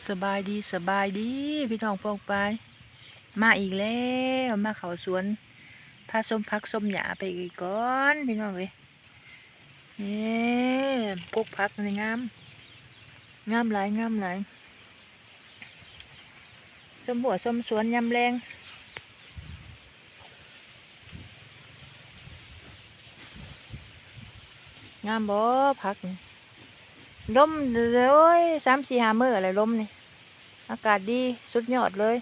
สบายดีสบายดีพี่น้องพวกไปมาอีกแล้วมาเขาสวนพาส้มพักส้มหยาไปอีกก่อนพี่น้องเว้ยนี่ปลูกพักในงามหลายงามหลายส้มหัวส้มสวนยำแรงงามบ่พักนี่ลมเลย3-4-5 มื้ออะไรลมนี่อากาศดีสุดยอดเลย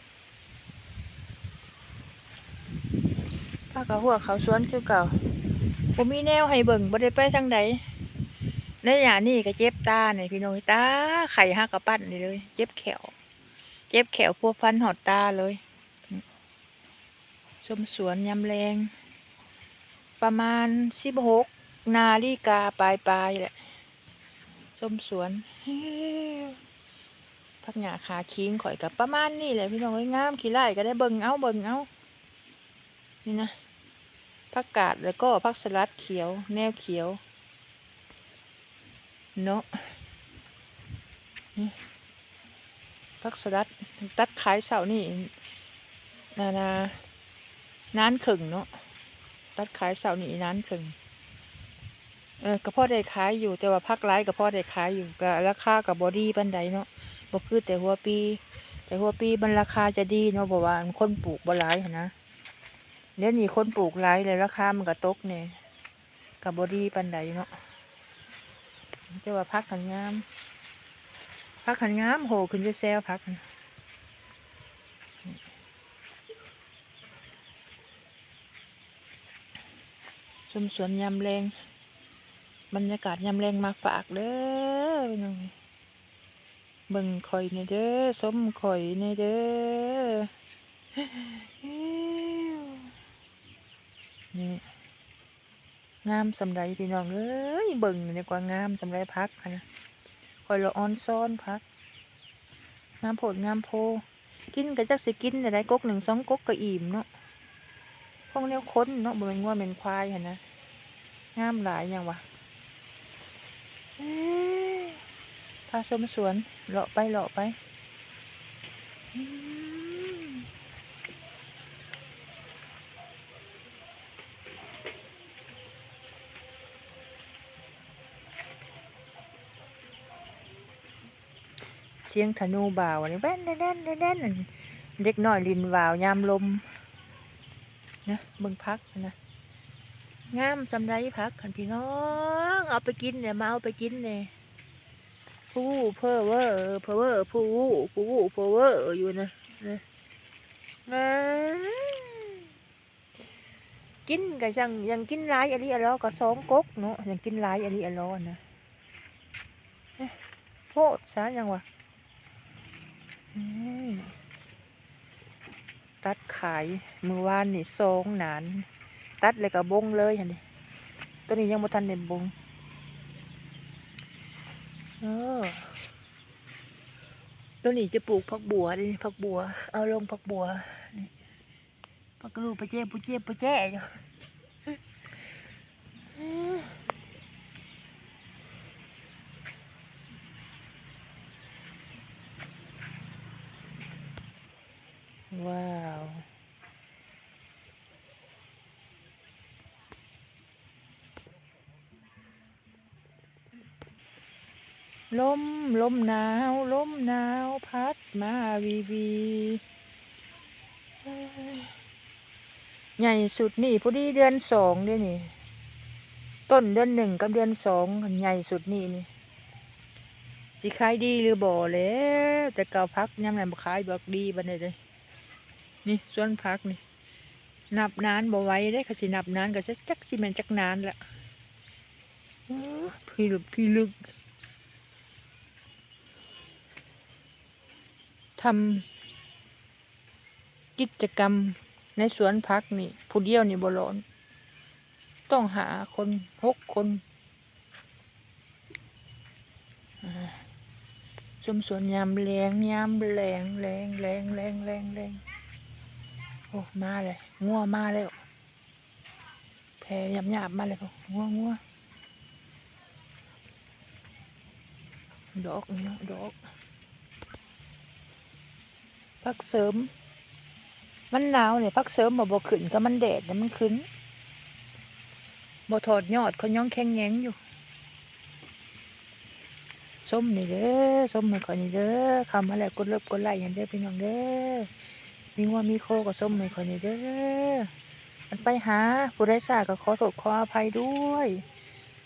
พากะหัวเขาสวนคือเก่าผมมีแนวให้เบิ่งบ่ได้ไปทางใดในอย่างนี้ก็เจ็บตาเนี่ยพี่น้องตาไข่หักกระปั้นนี่เลยเจ็บแขวพัวพันหอดตาเลยชมสวนยำแรงประมาณ16 นาฬิกาปลายแหละชมสวนพักหญ้าขาคิงข่อยกับประมาณนี้แหละพี่น้องงามขี้ไร่ก็ได้เบิ่งเอานี่นะผักกาดแล้วก็ผักสลัดเขียวแนวเขียวเนาะผักสลัดตัดขายเสาร์นี่นานครึ่งเนาะตัดขายเสาร์นี่นานครึ่งก็พอได้ขายอยู่แต่ว่าพักร้ายก็พอได้ขายอยู่ก็ราคากับบอดี้ปันใดเนาะบ่คือแต่หัวปีมันราคาจะดีเนาะเพราะว่าคนปลูกบ่หลายนะเดี๋ยวนี้คนปลูกหลายเลยราคามันก็ตกเนี่ยกับบอดี้ปันใดเนาะแต่ว่าพักขันงามโหขึ้นจะแซวพักชมสวนยำแรงบรรยากาศยำแรงมาฝากเด้อน้องเบิ่งข่อยในเด้อส้มข่อยในเด้อนี่งามสำไรพี่น้องเอ้ยเบิ่งในกว่างามสำไรพักนะข่อยละออนซ้อนพักงามโพดงามโพกินก็จักสิกินได้ก๊ก1-2ก๊กก็อิ่มเนาะพวกแนวค้นเนาะบ่แม่นงัวแม่นควายหั่นนะงามหลายอย่างวะพาชมสวนเลาะไปเสียงธนูบ่าวนี่แว่นเด็กน้อยลินว่าวยามลมนะเบิ่งพักนะงามสำไรพักคันพี่น้องเอาไปกินเนี่ยมาเอาไปกินเนี่ยผู้เพ้อเวอผู้เวออยู่นะกินก็ยังกินหลายอันนี้อันล้อก็2ก๊กเนาะยังกินหลายอันนี้อันล้อนะโพดซะยังวะตัดขายมือวานนี่2 หนานตัดเลยก็บงเลยเห็นดิตัวนี้ยังบ่ทันได้บงตัวนี้จะปลูกผักบัวดิผักบัวเอาลงผักบัวนี่ผักกระดูกปะเจ้อยู่ว้าวลมหนาวพัดมาวีใหญ่สุดนี่พอดีเดือน2ด้วยนี่ต้นเดือน1กับเดือน2ใหญ่สุดนี่สิขายดีหรือบ่แล้วแต่เก่าพักยังไงบ่ขายบอกดีบันเลยนี่ส่วนพักนี่นับนานบ่ไหวได้เขาสินับนานก็จักสิแม่นจักนานละพี่ลึกทำกิจกรรมในสวนพักนี่ผู้เดียวนี่บ่ร้อนต้องหาคน6 คนชมสวนยามแรงโอ้มาเลยงัวมาแล้วแพหยาบมาเลยงัวดอก พักเสริมมันหนาวเนี่ยพักเสริมบ่ขึ้นก็มันแดดเนี่ยมันขึ้นบ่ถอดยอดเขายังแข็งแงงอยู่ส้มนี่เด้อส้มให้ข่อยนี่เด้อเข้ามาแล้วกดเลิฟกดไลค์หยังเด้อพี่น้องเด้อมีงัวมีโคก็ส้มให้ข่อยนี่เด้อมันไปหาผู้ใดซ่าก็ขอโทษขออภัยด้วย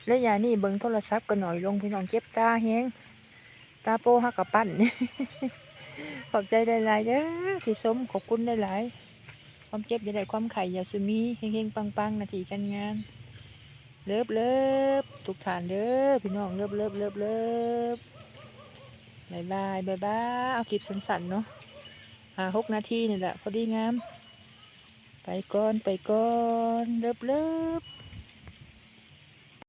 และอย่านี่เบิ่งโทรศัพท์กันหน่อยลงพี่น้องเจ็บตาแฮงตาโปฮักกะปั้น ขอบใจหลายๆเด้อที่ส้มขอบคุณหลายๆความเจ็บอย่าได้ความไข่อย่าสุมีเฮงๆปังๆหน้าที่การงานเลิฟเลิฟทุกท่านเด้อพี่น้องเลิฟเลิฟเลิฟเลิฟบายบายบายบายเอาคลิปสั้นๆเนาะ6 นาทีนี่แหละพอดีงามไปก่อนเลิฟเลิฟ